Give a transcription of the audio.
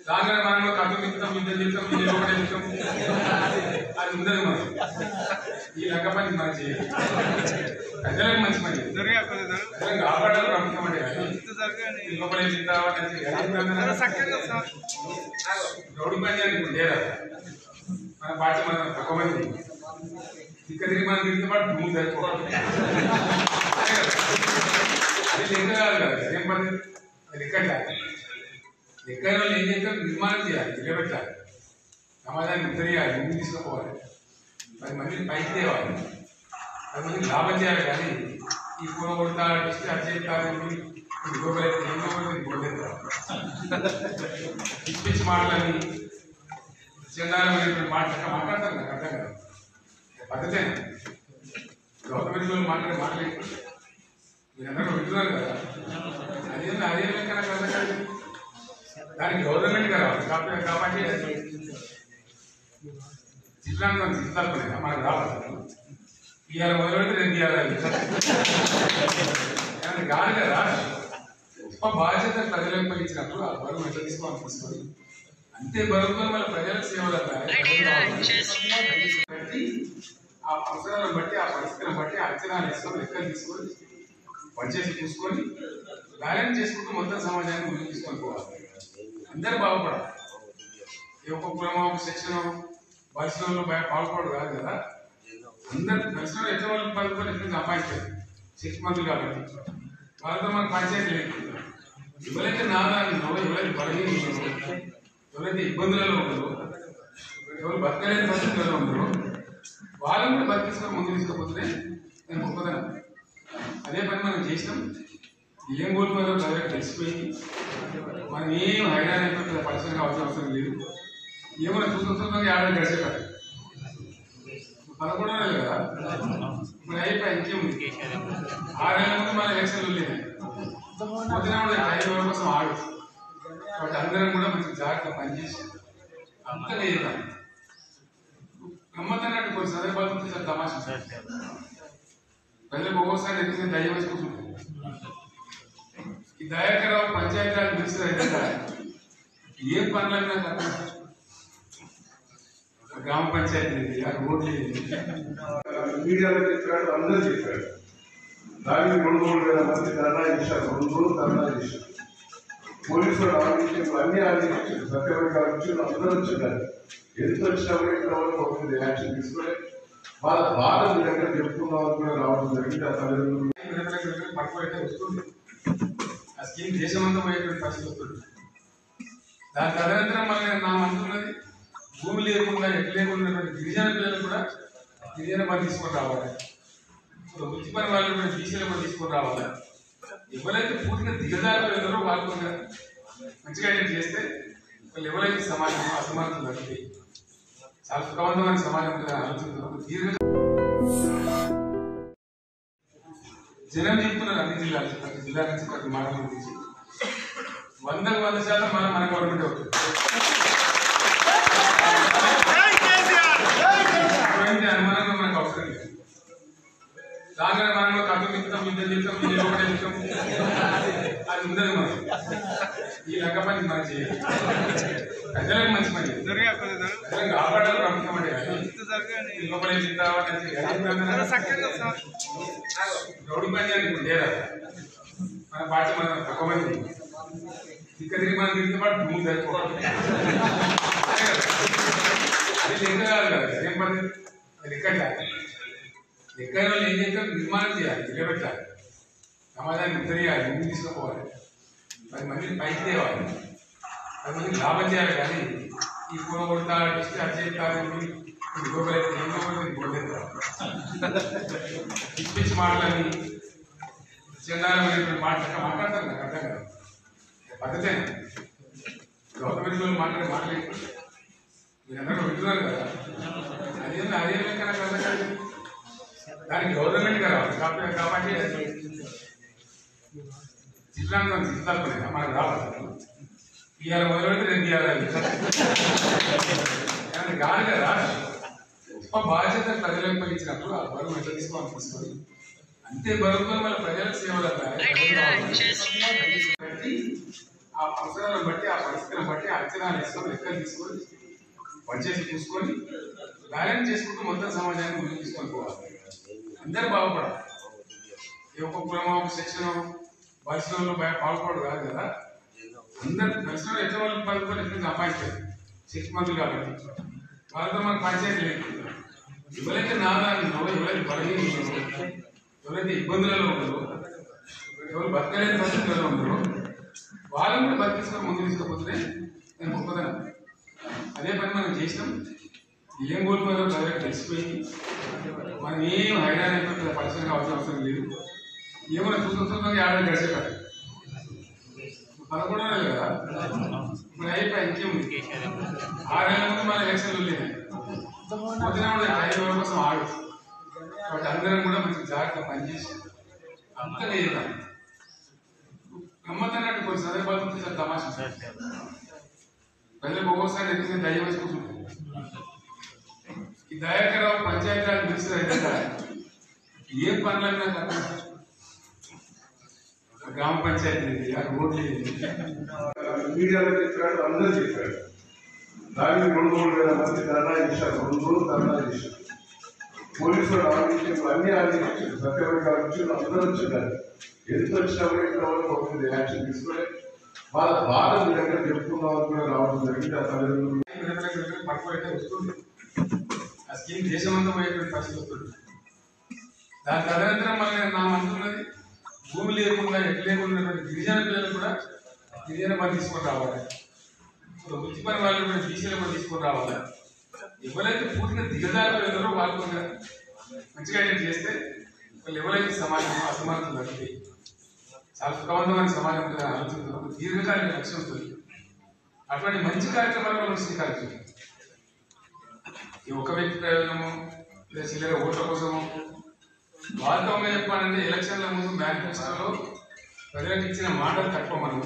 రాగానే మనం కథ మిత్తం యుద్ధం చేస్తాం ఒకటే చేస్తాం అది ఉండదు మనం ఈ రంగ పని మనం చేయాలి ప్రజలకు మంచి పని ప్రజలను కాపాడాలి ప్రభుత్వం అంటే లోపలే తింటామని రౌడీ పని అని లేదా మన పార్టీ మనం తక్కువ మంది ఇక్కడ తిరిగి మనం తిరిగితే పాటు భూమి సరిపోవాలి అది లెక్క కాదు కదా ఏం పని అది లెక్క లెక్క వాళ్ళు ఏం చేస్తారు నిర్మాణం చేయాలి నిలబెట్టాలి సమాజాన్ని ఉత్తరేయాలి ముందు తీసుకుపోవాలి 10 మందిని పైకి తేవాలి 10 మందికి లాభం చేయాలి కానీ ఈ కూర కొడతా డిస్టి అర్చేస్తారని పిచ్చి మాటలని చందాలమైనటువంటి మాట్లాడతారు నాకు అర్థం కాదు పద్ధతే గవర్నమెంట్ వాళ్ళు మాట్లాడే మాటలే మీరందరూ వింటున్నారు కదా అదే లెక్క నాకు అర్థం కాదు దానికి గవర్నమెంట్ కావాలి కాబట్టి జిల్లాను జిల్లాలున్నాయి మనకు రావాలి ఇవాళ మొదలు పెడితే రేపు ఇవ్వాలి కాదు కదా గొప్ప బాధ్యత ప్రజలకు పలించినప్పుడు ఆ బరువు ఎట్లా తీసుకొని అంతే బరువుతో మన ప్రజలకు సేవలు బట్టి ఆ అవసరాలను బట్టి ఆ పరిస్థితులను బట్టి అంచనాలు వేసుకొని లెక్కలు తీసుకొని పనిచేసి చూసుకొని బ్యాలెన్స్ చేసుకుంటూ మొత్తం సమాజాన్ని ముందుకు తీసుకొని పోవాలి అందరూ బాగుపడాలి ఏ ఒక్క కులమో ఒక సెక్షన్ పరిశ్రమలో బాగుపడదు కాదు కదా అందరు పరిశ్రమలు ఎట్లా వాళ్ళు 10 రూపాయలు ఎట్లా సంపాదించారు 6 మంత్లు కాబట్టి వాళ్ళతో మనకు పంచాయతీ లేదు ఎవరైతే నాదాలు ఎవరైతే బలహీన ఎవరైతే ఇబ్బందులలో ఉండరు ఎవరు బతకలేని పరిస్థితులలో ఉండరు వాళ్ళని కూడా బతికించుకొని ముందు తీసుకపోతే నేను గొప్పదనం అదే పని మనం చేసినాం ఏం కోల్పోయారో ప్రజలకు తెలిసిపోయింది మనం ఏం హైరాన్ అయిపోతుంది పరిశ్రమ అవసరం లేదు ఏమన్నా చూస్తుండగా ఏడాది గడిచేపారు 11 నెలలు కదా ఇప్పుడు అయిపోయి ఇంకేముంది 6 నెలల ముందు మన ఎలక్షన్లు లేదు పొద్దున కూడా 5 రోజుల కోసం ఆడు కాబట్టి అందరం కూడా మంచి జాగ్రత్త పనిచేసి అంతా చేద్దాం గమ్మత్తన్నట్టు కొన్ని సందర్భాలు తమాషా ప్రజలకు ఒక్కోసారి ఎందుకంటే దయ వచ్చి కూర్చుంటారు ఈ దయాకరావు పంచాయతీరాజ్ మినిస్టర్ అయితే ఏం పనులన్నా కదా గ్రామ పంచాయతీ ఆ రోడ్లు మీడియాలో చెప్పాడు అందరూ చెప్పాడు దానికి 2,000 మంది ధర్నా చేశారు 2 రోజులు ధర్నా చేశారు పోలీసులు ఆలోచించారు అన్ని ఆలోచించారు సత్యమైన ఆలోచించారు అందరూ వచ్చినారు ఎంత వచ్చినా కూడా ఇక్కడ వరకు ఒక యాక్షన్ తీసుకొని వాళ్ళ బాధ మీ దగ్గర చెప్పుకున్న కూడా రావడం జరిగింది ఆ తల్లిదండ్రులు పట్టుకోవైతే వస్తుంది ఆ స్కీమ్ దేశమంతా పోయేటువంటి పరిస్థితి వస్తుంది దాని తదనంతరం మళ్ళీ నా అంటున్నది భూమి లేకుండా ఎట్లా లేకుండా గిరిజన పిల్లలు కూడా గిరిజన పని తీసుకొని రావాలి వృత్తి పని వాళ్ళు కూడా బీసీలో కూడా తీసుకొని రావాలి ఎవరైతే పూర్తిగా దిగజారులో ఎవరో వాళ్ళు కూడా మంచిగా చేస్తే వాళ్ళు ఎవరైతే సమాజం అసమానతలు తగ్గుతాయి చాలా సుఖవంతమైన సమాజం ఆలోచిస్తున్నారు దీర్ఘ జనం చెప్తున్నారు అన్ని జిల్లాలు ప్రతి జిల్లా నుంచి ప్రతి మార్గం తీసి 100% మన గవర్నమెంట్ అవుతుంది అనుమానంగా మనకు అవసరం లేదు రాగానే మనం కథ మిత్తం యుద్ధం చేస్తాం ఒకటే చేస్తాం అది ఉండదు మనం ఈ రంగ పని మనం చేయాలి ప్రజలకు మంచి పని ప్రజలను కాపాడాలి ప్రభుత్వం అంటే లోపలే తింటామని రౌడీ పని అని లేదా మన పార్టీ మనం తక్కువ మంది ఇక్కడ తిరిగి మనం తిరిగితే పాటు భూమి సరిపోవాలి అది లెక్క కాదు కదా ఏం పని అది లెక్క లెక్క వాళ్ళు ఏం చేస్తారు నిర్మాణం చేయాలి నిలబెట్టాలి సమాజాన్ని ఉత్తరేయాలి ముందు తీసుకుపోవాలి 10 మందిని పైకి తేవాలి 10 మందికి లాభం చేయాలి కానీ ఈ కూర కొడతా డిస్టి అర్చేస్తారని పిచ్చి మాటలని చందాలమైనటువంటి మాట్లాడతారు నాకు అర్థం కాదు పద్ధతే గవర్నమెంట్ వాళ్ళు మాట్లాడే మాటలే మీరందరూ వింటున్నారు కదా అదే లెక్క నాకు అర్థం కాదు దానికి గవర్నమెంట్ కావాలి కాబట్టి జిల్లాను జిల్లాలున్నాయి మనకు రావాలి ఇవాళ మొదలు పెడితే రేపు ఇవ్వాలి కాదు కదా గొప్ప బాధ్యత ప్రజలకు పలించినప్పుడు ఆ బరువు ఎట్లా తీసుకొని అంతే బరువుతో మన ప్రజలకు సేవలు బట్టి ఆ అవసరాలను బట్టి ఆ పరిస్థితులను బట్టి అంచనాలు వేసుకొని లెక్కలు తీసుకొని పనిచేసి చూసుకొని బ్యాలెన్స్ చేసుకుంటూ మొత్తం సమాజాన్ని ముందుకు తీసుకొని పోవాలి. అందరూ బాగుపడాలి. ఈ ఒక్క కులమో ఒక సెక్షన్ పరిశ్రమలో బాగుపడదు కాదు కదా. అందరు పరిశ్రమలు ఎట్లా వాళ్ళు పలుకొని ఎట్లా సంపాదించారు 6 మంత్లు కాబట్టి వాళ్ళతో మనకు పంచాయతీ లేదు. ఎవరైతే నాదానిలో ఎవరైతే బలహీన ఎవరైతే ఇబ్బందులలో ఉన్నారో ఎవరు బతకలేని పరిస్థితులలో ఉన్నారో వాళ్ళని కూడా బతికించుకొని ముందు తీసుకోకపోతే నేను గొప్పదనం. అదే పని మనం చేసినాం. ఏం కోల్పోయారో ప్రజలకు తెలిసిపోయింది. మనం ఏం హైరాన్ అయిపోతే పరిశ్రమ కావాల్సిన అవసరం లేదు. ఏమైనా చూస్తుందో ఏడాది గడిచేటారు 11 నెలలు కదా మరి అయిపోయి ఇంకేముంది. 6 నెలల ముందు మన ఎలక్షన్లు లేదు. పొద్దున కూడా 5 రోజుల కోసం ఆడు. కాబట్టి అందరం కూడా మంచి జాగ్రత్త పనిచేసి అంతా చేద్దాం. గమ్మత్తన్నట్టు కొన్ని సందర్భాలు చాలా తమాషా ప్రజలకు ఒక్కోసారి ఎక్కువ దయ వచ్చి కూర్చుంటారు. ఈ దయాకరావు పంచాయతీరాజ్ మినిస్టర్ అయితే ఏం పనులన్నా కదా గ్రామ పంచాయతీ ఆ రోడ్లు మీడియాలో చెప్పాడు, అందరూ చెప్పాడు. దానికి 2,000 మంది ధర్నా చేశారు. 2 రోజులు ధర్నా చేశారు. పోలీసులు ఆలోచించారు, అన్ని ఆలోచించారు. సత్యవాడి గారు వచ్చి అందరూ వచ్చినారు. ఎంత వచ్చినా కూడా ఇంతవరకు ఒక రియాక్షన్ తీసుకుని వాళ్ళ బాధ మీ దగ్గర చెప్పుకున్నామని కూడా రావడం జరిగింది. ఆ తల్లిదండ్రులు పట్టుకోవైతే వస్తుంది. ఆ స్కీమ్ దేశమంతా పోయేటువంటి పరిస్థితి వస్తుంది. దాని తదనంతరం మళ్ళీ నా మంత్రున్నది భూమి లేకుండా ఎట్లా లేకుండా గిరిజన పిల్లలు కూడా గిరిజన పని తీసుకొని రావాలి. వృత్తి పని వాళ్ళు కూడా బీసీలో కూడా తీసుకొని రావాలి. ఎవరైతే పూర్తిగా దిగజారులు వెళ్ళారో వాళ్ళు కూడా మంచిగా చేస్తే వాళ్ళు ఎవరైతే సమాజం అసమానతలు తగ్గుతాయి. చాలా సుఖవంతమైన సమాజం ఉంటుంది ఆలోచన దీర్ఘకాలిక లక్ష్యం ఉంటుంది. అటువంటి మంచి కార్యక్రమాలు మనం స్వీకరించాలి. ఈ ఒక వ్యక్తి ప్రయోజనము లేదా చిల్లర ఓట్ల కోసము వాస్తవంగా చెప్పాలంటే ఎలక్షన్ల ముందు మేనిఫెస్టోలో ప్రజలకు ఇచ్చిన మాటలు తక్కువ. మనం